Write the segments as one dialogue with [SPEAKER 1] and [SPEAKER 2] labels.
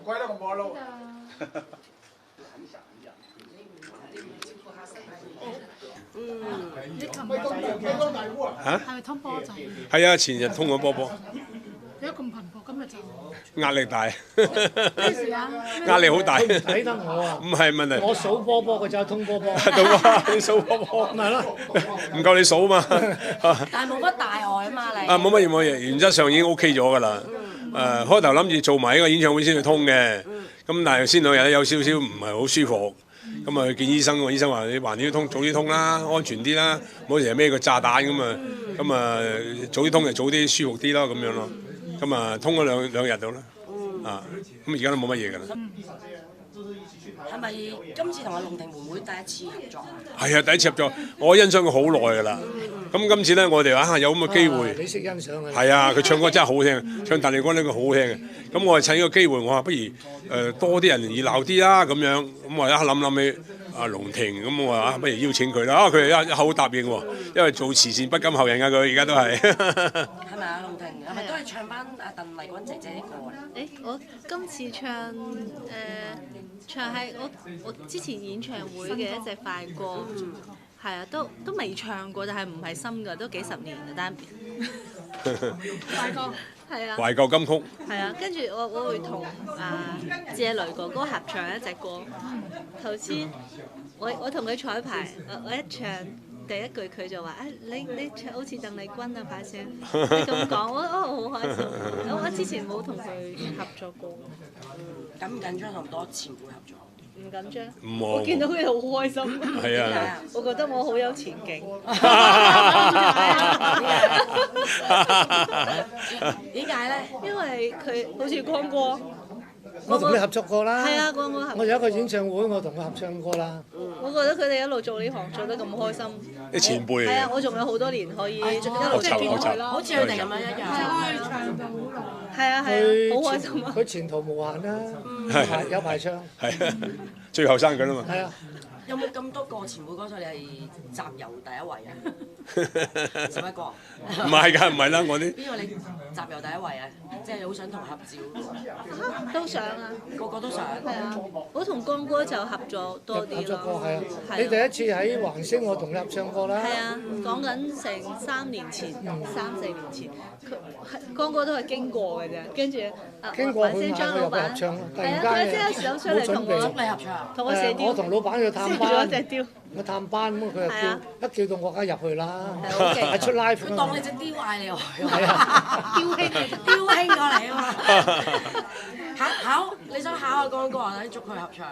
[SPEAKER 1] 乖了個馬騮。
[SPEAKER 2] 嚇？
[SPEAKER 3] 係咪通波仔？
[SPEAKER 2] 係啊，前日通咗波波。
[SPEAKER 3] 點解咁頻撲？今日就
[SPEAKER 2] 壓力大，
[SPEAKER 3] 咩事啊？
[SPEAKER 2] 壓力好大。
[SPEAKER 4] 睇得我啊！
[SPEAKER 2] 唔係問題，
[SPEAKER 4] 我數波波，佢就通波波。
[SPEAKER 2] 你數波波，
[SPEAKER 4] 咪係咯，
[SPEAKER 2] 唔夠你數嘛。
[SPEAKER 5] 但係冇乜大礙啊嘛，你。
[SPEAKER 2] 啊，冇乜嘢，原則上已經 OK 咗㗎啦。開頭諗住做埋呢個演唱會先去通嘅，咁但係先兩日有少少唔係好舒服，咁啊去見醫生，個醫生話你橫掂要通，早啲通啦，安全啲啦，唔好成日孭個炸彈咁啊，咁啊早啲通就早啲舒服啲咯，咁樣咯，咁啊通咗兩日到啦，啊，咁而家都冇乜嘢㗎啦。
[SPEAKER 5] 係咪今次同阿龍婷妹妹第一次合作啊？
[SPEAKER 2] 係啊，第一次合作，我欣賞佢好耐㗎啦。咁今次咧，我哋話有咁嘅機會，
[SPEAKER 4] 你識欣賞嘅。
[SPEAKER 2] 係啊，佢唱歌真係好聽，唱大力歌呢個好聽嘅。咁我係趁呢個機會，我話不如多啲人熱鬧啲啦，咁樣。咁我一諗起阿龍婷，咁我話不如邀請佢啦。啊，佢一口答應喎，因為做慈善不甘後人㗎，佢而家都係。
[SPEAKER 5] 係咪啊，龍婷？係咪都係唱翻阿鄧麗君姐姐啲歌啊？
[SPEAKER 6] 誒，我今次唱係我之前演唱會嘅一隻快歌，係啊，都未唱過，但係唔係新㗎，都幾十年啦，但
[SPEAKER 3] 大哥，
[SPEAKER 6] 係啊，
[SPEAKER 2] 懷舊金曲。
[SPEAKER 6] 係啊，跟住我會同謝雷哥哥合唱一隻歌，頭先我同佢彩排，我一唱。第一句佢就話：你唱好似鄧麗君啊把聲，你咁講，我好開心。我之前冇同佢合作過。
[SPEAKER 5] 緊唔緊張同多前輩合作？
[SPEAKER 6] 唔緊張，
[SPEAKER 2] 唔
[SPEAKER 6] 我見到佢好開心。
[SPEAKER 2] 係啊，
[SPEAKER 6] 我覺得我好有前景。
[SPEAKER 5] 點解咧？
[SPEAKER 6] 因為佢好似光哥。
[SPEAKER 4] 我同佢合作過啦。
[SPEAKER 6] 係啊，光哥合作。
[SPEAKER 4] 我有一個演唱會，我同佢合唱過啦。
[SPEAKER 6] 我覺得佢哋一路做呢行做得咁開心。
[SPEAKER 2] 啲前輩嚟。
[SPEAKER 6] 係啊，我仲有好多年可以一路見佢
[SPEAKER 2] 學習
[SPEAKER 6] 咯。
[SPEAKER 5] 好似佢哋咁樣一樣。
[SPEAKER 3] 可以唱到好耐。
[SPEAKER 6] 係啊係啊，好開心啊！
[SPEAKER 4] 佢前途無限啦，有排唱。
[SPEAKER 2] 係啊，最後生㗎啦嘛。
[SPEAKER 4] 係啊。
[SPEAKER 5] 有冇咁多個前輩歌手你係集郵第一位啊？11個。
[SPEAKER 2] 唔係㗎，唔係啦，我啲。
[SPEAKER 5] 邊個你集郵第一位啊？即係好想同合照。
[SPEAKER 6] 都想啊！
[SPEAKER 5] 個個都想。
[SPEAKER 6] 係啊，我同光哥就合作多啲
[SPEAKER 4] 合作過
[SPEAKER 6] 咯。
[SPEAKER 4] 係啊。你第一次喺橫星，我同你合唱過啦。
[SPEAKER 6] 係啊，講緊成3年前、3、4年前，光哥都係經過嘅啫，跟住
[SPEAKER 4] 經過
[SPEAKER 6] 先
[SPEAKER 4] 佢嗌我入去合唱，突然間
[SPEAKER 6] 佢即刻走出嚟同我
[SPEAKER 5] 捉你合唱。
[SPEAKER 6] 同我射雕。
[SPEAKER 4] 我同老闆去探
[SPEAKER 6] 射咗
[SPEAKER 4] 班，
[SPEAKER 6] 隻雕。
[SPEAKER 4] 我探班咁，佢就叫一叫到我梗係入去啦，
[SPEAKER 6] 係好勁
[SPEAKER 4] 係出 live 㗎嘛。
[SPEAKER 5] 當你隻雕嗌你去。
[SPEAKER 4] 係啊。
[SPEAKER 5] 雕兄過嚟啊嘛！考你想考下光哥啊？你捉佢合唱。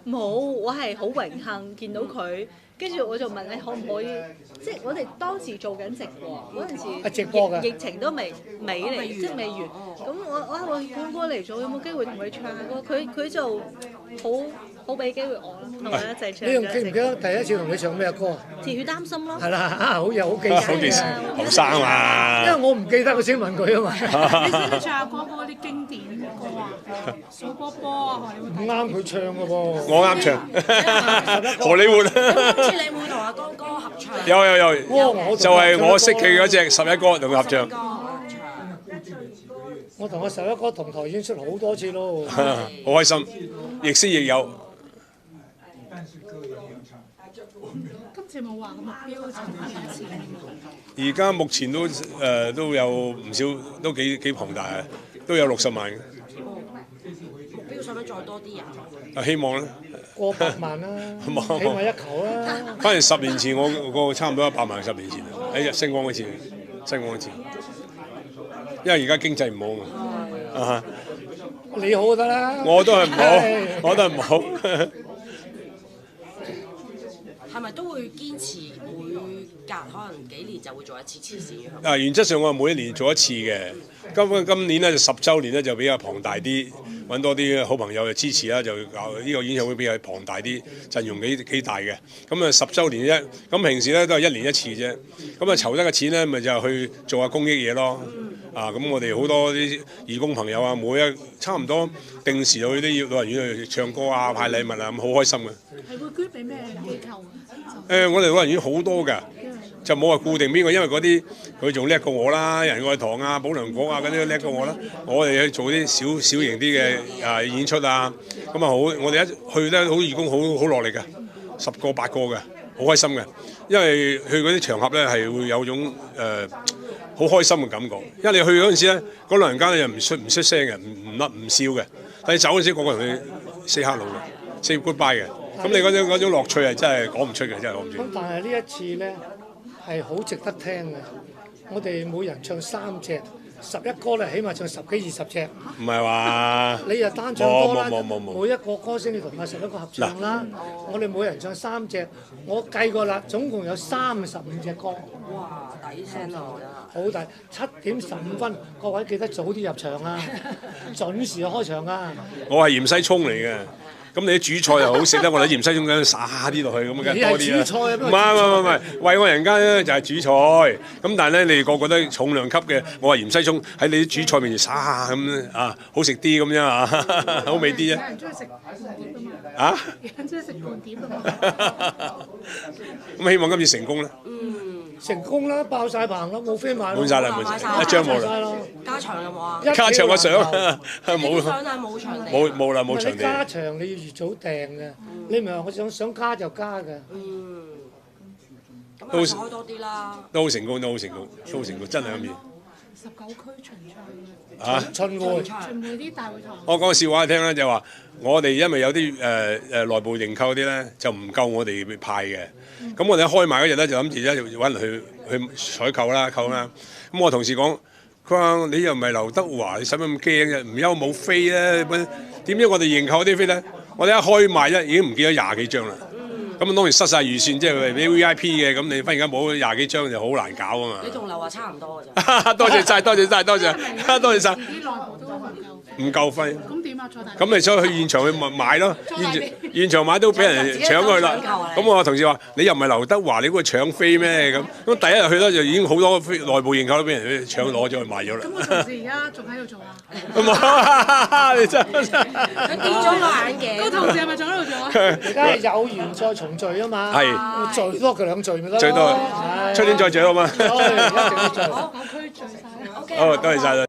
[SPEAKER 6] 冇，我係好榮幸見到佢，跟住我就問你可唔可以，即係我哋當時做緊直播嗰陣時，
[SPEAKER 4] 直播㗎
[SPEAKER 6] 疫情都未嚟，即係未完。咁我光哥嚟咗，有冇機會同佢唱下歌？佢就好俾機會我啦，同我一齊唱。
[SPEAKER 4] 你仲記唔記得第一次同你唱咩歌啊？
[SPEAKER 6] 鐵血丹心咯。
[SPEAKER 4] 係啦，好嘢，好記
[SPEAKER 2] 好記
[SPEAKER 4] 性。
[SPEAKER 2] 後生嘛。
[SPEAKER 4] 因為我唔記得，我先問佢啊嘛。
[SPEAKER 3] 你識唔識唱下光哥啲經典歌啊？數波波啊，
[SPEAKER 4] 唔啱佢唱嘅噃。
[SPEAKER 2] 我啱唱。荷里活。
[SPEAKER 5] 今次你會同阿光哥合唱？
[SPEAKER 2] 有，就係我識佢嗰隻11歌同佢合唱。
[SPEAKER 4] 我同阿11哥同台演出好多次咯。
[SPEAKER 2] 好開心，亦師亦友。
[SPEAKER 3] 今次冇話個目標就係幾次。
[SPEAKER 2] 而家目前都有唔少，都幾龐大啊，都有60萬嘅。
[SPEAKER 5] 目標想唔想再多啲啊？
[SPEAKER 2] 希望啦。
[SPEAKER 4] 過100萬啦，起碼一球啦。
[SPEAKER 2] 反正10年前我個差唔多100萬，10年前喺星光嗰次，因為而家經濟唔好嘛。
[SPEAKER 4] 你好就得啦。
[SPEAKER 2] 我都係唔好，我都係唔好。
[SPEAKER 5] 係咪都會堅持每隔可能幾年就會做一次慈善嘅？
[SPEAKER 2] 原則上我係每一年做一次嘅。今年咧就10週年咧就比較龐大啲，揾多啲好朋友嘅支持啦，就搞呢個演唱會比較龐大啲，陣容幾大嘅。咁啊10週年啫，咁平時咧都係1年1次啫。咁啊籌得嘅錢咧，咪就去做下公益嘢咯。咁我哋好多啲義工朋友啊，差唔多定時去啲老人院去唱歌啊、派禮物啊，咁好開心嘅。
[SPEAKER 3] 係會捐俾咩機構啊？
[SPEAKER 2] 我哋老人院好多㗎，就冇話固定邊個，因為嗰啲佢仲叻過我啦，仁愛堂啊、保良局啊嗰啲都叻過我啦。我哋去做啲小型啲嘅演出啊，咁啊好，我哋一去咧好義工，好落力嘅，10個8個嘅，好開心嘅。因為去嗰啲場合咧係會有種好開心嘅感覺。因為你去嗰陣時咧，嗰老人家咧又唔出聲嘅，唔笑嘅。但係走嗰陣時，個個同佢 say hello 嘅，say goodbye 嘅。咁你嗰種樂趣係真係講唔出嘅，真係講唔出。
[SPEAKER 4] 咁但係呢一次咧係好值得聽嘅。我哋每人唱3隻，11歌咧，起碼唱10幾20隻。
[SPEAKER 2] 唔係話
[SPEAKER 4] 你又單唱歌啦，
[SPEAKER 2] 冇
[SPEAKER 4] 每一個歌星你同阿11個合唱啦。我哋每人唱3隻，我計過啦，總共有35隻歌。
[SPEAKER 5] 哇，抵聲啊！
[SPEAKER 4] 好大，7點15分，各位記得早啲入場啊，準時開場啊！
[SPEAKER 2] 我係芫茜葱嚟嘅。咁你啲主菜又好食咧，我哋芫茜葱咁撒啲落去，咁梗係多啲啦。
[SPEAKER 4] 你係主菜啊？
[SPEAKER 2] 唔係，為我人家咧就係主菜。咁但係咧，你哋個個都重量級嘅，我係芫茜葱喺你啲主菜面前撒咁啊，好食啲咁樣啊，好味啲啊！
[SPEAKER 3] 有人中意食半碟㗎嘛？
[SPEAKER 2] 啊？
[SPEAKER 3] 有人中意食半碟㗎嘛？
[SPEAKER 2] 咁希望今次成功啦。
[SPEAKER 4] 成功啦，爆晒棚啦，冇飛賣啦，
[SPEAKER 2] 滿晒啦，一張冇啦。
[SPEAKER 4] 啦。
[SPEAKER 5] 加場有冇啊？
[SPEAKER 2] 加場嘅相冇
[SPEAKER 5] 相係冇場地。
[SPEAKER 2] 冇啦，冇
[SPEAKER 4] 你
[SPEAKER 2] 場地。
[SPEAKER 4] 加場你要預早訂嘅，你唔係話我想加就加嘅。
[SPEAKER 5] 咁又開多啲啦。
[SPEAKER 2] 都好成功，真係咁易。
[SPEAKER 3] 19區巡唱
[SPEAKER 4] 巡迴
[SPEAKER 3] 巡迴啲大會堂。
[SPEAKER 2] 我講個笑話你聽啦，就話我哋因為有啲內部認購啲咧，就唔夠我哋派嘅。咁我哋一開賣嗰日咧，就諗住咧揾人去採購啦。咁我同事講，佢話你又唔係劉德華，你使乜咁驚啫？唔憂冇飛咧，點知我哋認購啲飛咧，我哋一開賣咧已經唔見咗廿幾張啦。咁當然失晒預算，即係俾 VIP 嘅，咁你忽然間冇廿幾張就好難搞啊嘛！
[SPEAKER 5] 你同劉華差唔多㗎咋？
[SPEAKER 2] 多謝晒！
[SPEAKER 3] 啲內部都
[SPEAKER 2] 唔夠飛。
[SPEAKER 3] 咁點啊？再大。
[SPEAKER 2] 咁咪所以去現場去買咯，現場買都俾人搶去啦。咁我同事話：你又唔係劉德華，你估佢搶飛咩？咁第一日去咧就已經好多飛內部認購都俾人搶攞咗去賣咗啦。
[SPEAKER 3] 咁個同事而家仲喺度做啊？
[SPEAKER 2] 你真
[SPEAKER 5] 佢跌咗個眼鏡。
[SPEAKER 3] 個同事係咪仲喺度做啊？
[SPEAKER 4] 而家係有緣再重聚啊嘛，
[SPEAKER 2] 係
[SPEAKER 4] 聚多佢2聚咪得咯。
[SPEAKER 2] 最多出年再聚好嘛？
[SPEAKER 4] 一定要聚。
[SPEAKER 3] 9區聚晒。
[SPEAKER 2] 好，多謝晒。